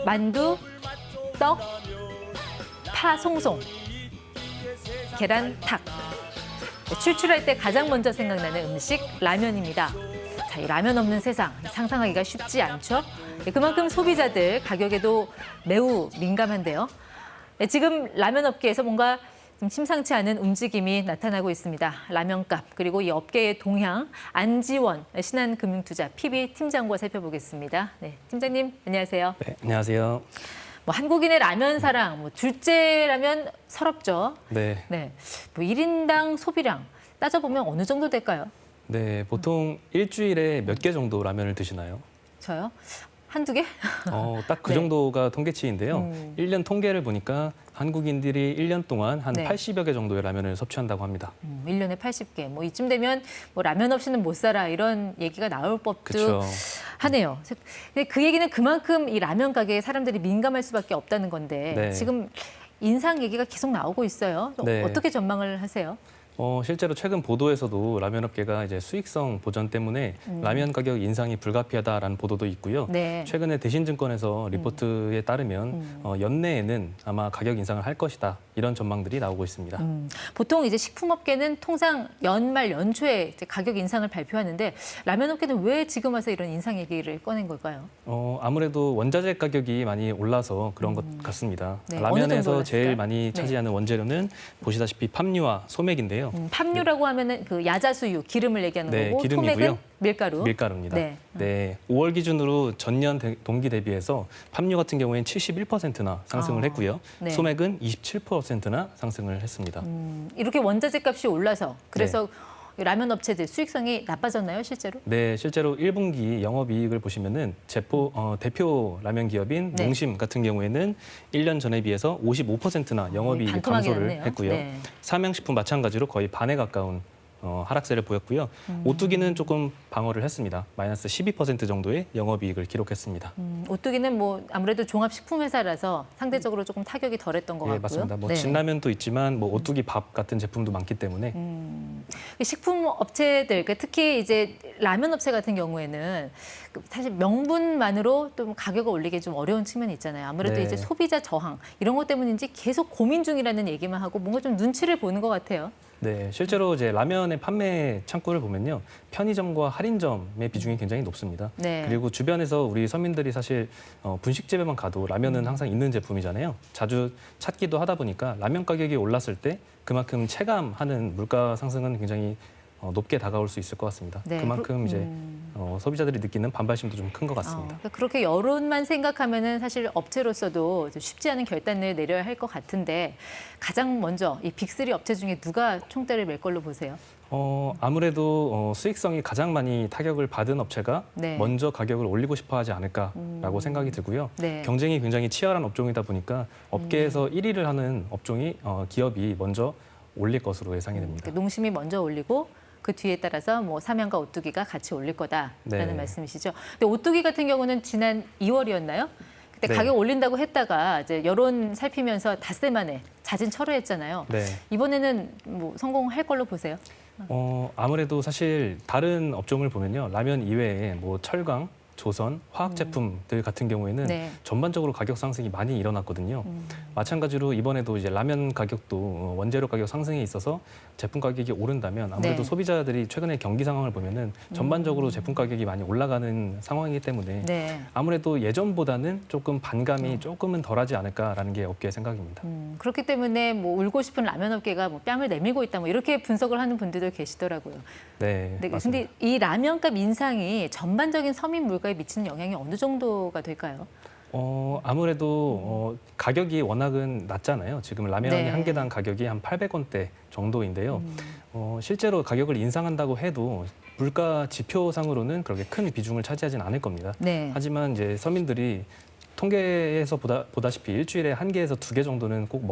만두, 떡, 파 송송, 계란 탁. 출출할 때 가장 먼저 생각나는 음식 라면입니다. 자, 이 라면 없는 세상 상상하기가 쉽지 않죠? 그만큼 소비자들 가격에도 매우 민감한데요. 지금 라면 업계에서 뭔가 좀 심상치 않은 움직임이 나타나고 있습니다. 라면값 그리고 이 업계의 동향 안지원 신한금융투자 PB 팀장과 살펴보겠습니다. 네, 팀장님 안녕하세요. 네, 안녕하세요. 뭐 한국인의 라면 사랑, 뭐 둘째라면 서럽죠. 네. 네, 뭐 1인당 소비량 따져보면 어느 정도 될까요? 네, 보통 일주일에 몇 개 정도 라면을 드시나요? 저요? 한두 개? 딱 그 네. 정도가 통계치인데요. 1년 통계를 보니까 한국인들이 1년 동안 한 네. 80여 개 정도의 라면을 섭취한다고 합니다. 1년에 80개. 뭐 이쯤 되면 뭐 라면 없이는 못 살아 이런 얘기가 나올 법도 그렇죠. 하네요. 근데 그 얘기는 그만큼 이 라면 가게에 사람들이 민감할 수밖에 없다는 건데 네. 지금 인상 얘기가 계속 나오고 있어요. 네. 어떻게 전망을 하세요? 실제로 최근 보도에서도 라면 업계가 이제 수익성 보전 때문에 라면 가격 인상이 불가피하다라는 보도도 있고요. 네. 최근에 대신증권에서 리포트에 따르면 연내에는 아마 가격 인상을 할 것이다 이런 전망들이 나오고 있습니다. 보통 이제 식품업계는 통상 연말 연초에 이제 가격 인상을 발표하는데 라면 업계는 왜 지금 와서 이런 인상 얘기를 꺼낸 걸까요? 아무래도 원자재 가격이 많이 올라서 그런 것 같습니다. 네, 어느 정도 라면에서 올랐을까요? 제일 많이 네. 차지하는 원재료는 보시다시피 팜유와 소맥인데요. 팜유라고 하면은 그 야자수유 기름을 얘기하는 네, 거고 기름이고요. 소맥은 밀가루. 밀가루입니다. 네. 네, 5월 기준으로 전년 동기 대비해서 팜유 같은 경우에는 71%나 상승을 했고요. 네. 소맥은 27%나 상승을 했습니다. 이렇게 원자재 값이 올라서 그래서 라면 업체들 수익성이 나빠졌나요, 실제로? 네, 실제로 1분기 영업이익을 보시면은 대표 라면 기업인 네. 농심 같은 경우에는 1년 전에 비해서 55%나 영업이익이 반토막이 감소를 났네요. 했고요. 네. 삼양식품 마찬가지로 거의 반에 가까운 하락세를 보였고요. 오뚜기는 조금 방어를 했습니다. 마이너스 12% 정도의 영업이익을 기록했습니다. 오뚜기는 뭐 아무래도 종합식품회사라서 상대적으로 조금 타격이 덜했던 것 네, 같고요. 맞습니다. 뭐 네. 진라면도 있지만 뭐 오뚜기 밥 같은 제품도 많기 때문에 식품 업체들, 그러니까 특히 이제 라면 업체 같은 경우에는 사실 명분만으로 좀 가격을 올리기 좀 어려운 측면이 있잖아요. 아무래도 네. 이제 소비자 저항 이런 것 때문인지 계속 고민 중이라는 얘기만 하고 뭔가 좀 눈치를 보는 것 같아요. 네, 실제로 이제 라면의 판매 창구를 보면요. 편의점과 할인점의 비중이 굉장히 높습니다. 네. 그리고 주변에서 우리 서민들이 사실 분식집에만 가도 라면은 항상 있는 제품이잖아요. 자주 찾기도 하다 보니까 라면 가격이 올랐을 때 그만큼 체감하는 물가 상승은 굉장히 높게 다가올 수 있을 것 같습니다. 네. 그만큼 이제 소비자들이 느끼는 반발심도 좀 큰 것 같습니다. 그러니까 그렇게 여론만 생각하면은 사실 업체로서도 좀 쉽지 않은 결단을 내려야 할 것 같은데 가장 먼저 이 빅3 업체 중에 누가 총대를 맬 걸로 보세요? 아무래도 수익성이 가장 많이 타격을 받은 업체가 네. 먼저 가격을 올리고 싶어 하지 않을까라고 생각이 들고요. 네. 경쟁이 굉장히 치열한 업종이다 보니까 업계에서 1위를 하는 업종이 기업이 먼저 올릴 것으로 예상이 됩니다. 그러니까 농심이 먼저 올리고 그 뒤에 따라서 뭐 삼양과 오뚜기가 같이 올릴 거다라는 네. 말씀이시죠. 근데 오뚜기 같은 경우는 지난 2월이었나요? 그때 네. 가격 올린다고 했다가 이제 여론 살피면서 닷새 만에 자진 철회했잖아요. 네. 이번에는 뭐 성공할 걸로 보세요? 아무래도 사실 다른 업종을 보면요. 라면 이외에 뭐 철강, 조선, 화학 제품들 같은 경우에는 네. 전반적으로 가격 상승이 많이 일어났거든요. 마찬가지로 이번에도 이제 라면 가격도 원재료 가격 상승에 있어서 제품 가격이 오른다면 아무래도 네. 소비자들이 최근에 경기 상황을 보면은 전반적으로 제품 가격이 많이 올라가는 상황이기 때문에 네. 아무래도 예전보다는 조금 반감이 조금은 덜하지 않을까라는 게 업계의 생각입니다. 그렇기 때문에 뭐 울고 싶은 라면 업계가 뭐 뺨을 내밀고 있다 뭐 이렇게 분석을 하는 분들도 계시더라고요. 네, 네, 맞습니다. 근데 이 라면값 인상이 전반적인 서민 물가에 미치는 영향이 어느 정도가 될까요? 아무래도 가격이 워낙은 낮잖아요. 지금 라면이 네. 한 개당 가격이 한 800원대 정도인데요. 실제로 가격을 인상한다고 해도 물가 지표상으로는 그렇게 큰 비중을 차지하진 않을 겁니다. 네. 하지만 이제 서민들이 통계에서 보다시피 일주일에 한 개에서 두 개 정도는 꼭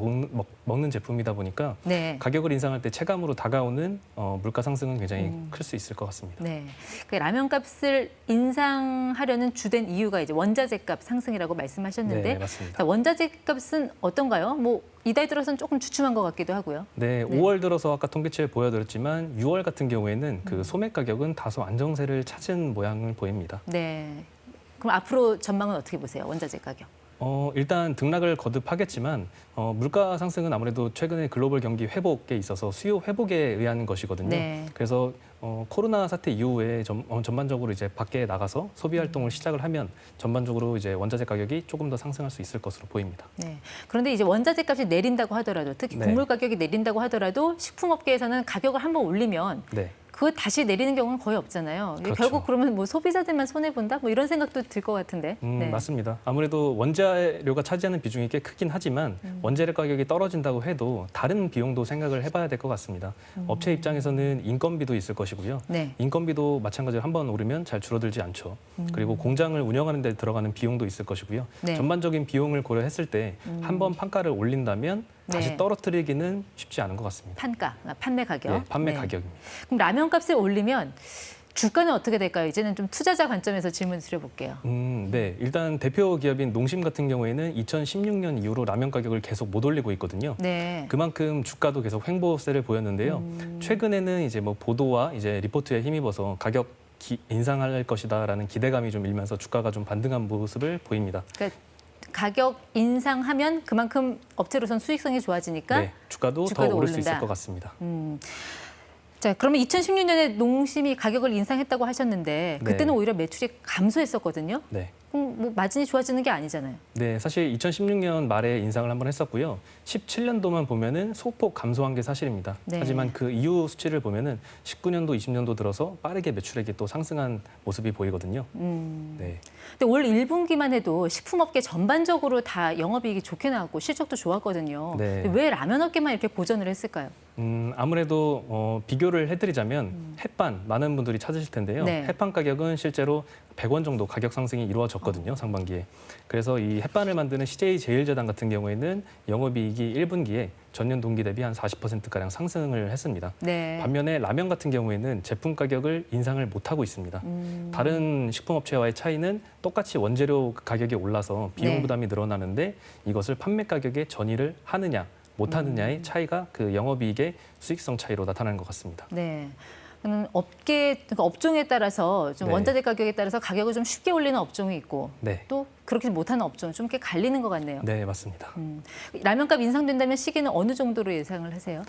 먹는 제품이다 보니까 네. 가격을 인상할 때 체감으로 다가오는 물가 상승은 굉장히 클 수 있을 것 같습니다. 네. 그 라면값을 인상하려는 주된 이유가 이제 원자재값 상승이라고 말씀하셨는데 네, 맞습니다. 자, 원자재값은 어떤가요? 뭐 이달 들어서는 조금 주춤한 것 같기도 하고요. 네, 5월 들어서 아까 통계치에 보여드렸지만 6월 같은 경우에는 그 소맥 가격은 다소 안정세를 찾은 모양을 보입니다. 네. 그럼 앞으로 전망은 어떻게 보세요? 원자재 가격? 일단 등락을 거듭하겠지만 물가 상승은 아무래도 최근에 글로벌 경기 회복에 있어서 수요 회복에 의한 것이거든요. 네. 그래서 코로나 사태 이후에 전반적으로 이제 밖에 나가서 소비 활동을 시작을 하면 전반적으로 이제 원자재 가격이 조금 더 상승할 수 있을 것으로 보입니다. 네. 그런데 이제 원자재 값이 내린다고 하더라도 특히 네. 곡물 가격이 내린다고 하더라도 식품업계에서는 가격을 한번 올리면 네. 그거 다시 내리는 경우는 거의 없잖아요. 그렇죠. 결국 그러면 뭐 소비자들만 손해 본다? 뭐 이런 생각도 들 것 같은데. 네. 맞습니다. 아무래도 원재료가 차지하는 비중이 꽤 크긴 하지만 원재료 가격이 떨어진다고 해도 다른 비용도 생각을 해봐야 될 것 같습니다. 업체 입장에서는 인건비도 있을 것이고요. 네. 인건비도 마찬가지로 한번 오르면 잘 줄어들지 않죠. 그리고 공장을 운영하는 데 들어가는 비용도 있을 것이고요. 네. 전반적인 비용을 고려했을 때 한 번 판가를 올린다면 다시 네. 떨어뜨리기는 쉽지 않은 것 같습니다. 판가, 판매 가격. 네, 판매 네. 가격입니다. 그럼 라면 값을 올리면 주가는 어떻게 될까요? 이제는 좀 투자자 관점에서 질문 드려볼게요. 네. 일단 대표 기업인 농심 같은 경우에는 2016년 이후로 라면 가격을 계속 못 올리고 있거든요. 네. 그만큼 주가도 계속 횡보세를 보였는데요. 최근에는 이제 뭐 보도와 이제 리포트에 힘입어서 가격 인상할 것이다라는 기대감이 좀 일면서 주가가 좀 반등한 모습을 보입니다. 그러니까 가격 인상하면 그만큼 업체로선 수익성이 좋아지니까 네, 주가도 더 주가도 오를 수 오른다. 있을 것 같습니다. 자, 그러면 2016년에 농심이 가격을 인상했다고 하셨는데 그때는 네. 오히려 매출이 감소했었거든요. 네. 그럼 뭐 마진이 좋아지는 게 아니잖아요. 네, 사실 2016년 말에 인상을 한번 했었고요. 17년도만 보면은 소폭 감소한 게 사실입니다. 네. 하지만 그 이후 수치를 보면은 19년도, 20년도 들어서 빠르게 매출액이 또 상승한 모습이 보이거든요. 네. 근데 올 1분기만 해도 식품업계 전반적으로 다 영업이익이 좋게 나왔고 실적도 좋았거든요. 네. 근데 왜 라면업계만 이렇게 고전을 했을까요? 아무래도 비교를 해드리자면 햇반 많은 분들이 찾으실 텐데요. 네. 햇반 가격은 실제로 100원 정도 가격 상승이 이루어졌거든요. 상반기에. 그래서 이 햇반을 만드는 CJ 제일제당 같은 경우에는 영업이익이 1분기에 전년 동기 대비 한 40%가량 상승을 했습니다. 네. 반면에 라면 같은 경우에는 제품 가격을 인상을 못하고 있습니다. 다른 식품업체와의 차이는 똑같이 원재료 가격이 올라서 비용 네. 부담이 늘어나는데 이것을 판매 가격에 전이를 하느냐 못하느냐의 차이가 그 영업이익의 수익성 차이로 나타나는 것 같습니다. 네. 그러니까 업종에 따라서 좀 네. 원자재 가격에 따라서 가격을 좀 쉽게 올리는 업종이 있고 네, 또 그렇게 못하는 업종 좀 이렇게 갈리는 것 같네요. 네 맞습니다. 라면값 인상된다면 시기는 어느 정도로 예상을 하세요?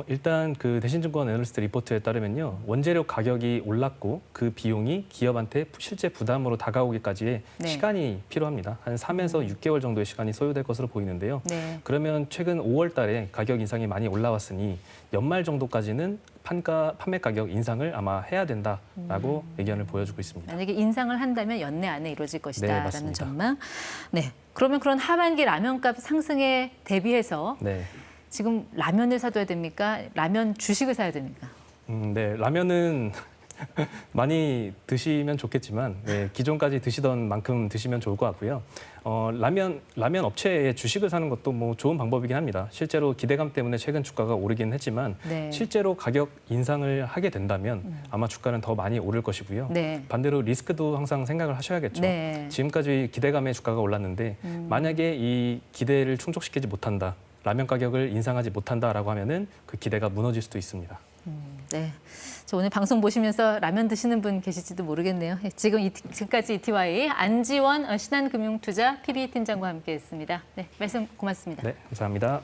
일단 그 대신증권 애널리스트 리포트에 따르면요. 원재료 가격이 올랐고 그 비용이 기업한테 실제 부담으로 다가오기까지의 네. 시간이 시간이 필요합니다. 한 3에서 6개월 정도의 시간이 소요될 것으로 보이는데요. 네. 그러면 최근 5월 달에 가격 인상이 많이 올라왔으니 연말 정도까지는 판매 가격 인상을 아마 해야 된다라고 의견을 보여주고 있습니다. 만약에 인상을 한다면 연내 안에 이루어질 네, 것이다라는 맞습니다. 전망. 네. 그러면 그런 하반기 라면값 상승에 대비해서 네. 지금 라면을 사둬야 됩니까? 라면 주식을 사야 됩니까? 네, 라면은 많이 드시면 좋겠지만 네, 기존까지 드시던 만큼 드시면 좋을 것 같고요. 라면 업체의 주식을 사는 것도 뭐 좋은 방법이긴 합니다. 실제로 기대감 때문에 최근 주가가 오르긴 했지만 네. 실제로 가격 인상을 하게 된다면 아마 주가는 더 많이 오를 것이고요. 네. 반대로 리스크도 항상 생각을 하셔야겠죠. 네. 지금까지 기대감에 주가가 올랐는데 만약에 이 기대를 충족시키지 못한다. 라면 가격을 인상하지 못한다라고 하면은 그 기대가 무너질 수도 있습니다. 네. 저 오늘 방송 보시면서 라면 드시는 분 계실지도 모르겠네요. 지금까지 ETY 안지원 신한금융투자 PB 팀장과 함께했습니다. 네, 말씀 고맙습니다. 네, 감사합니다.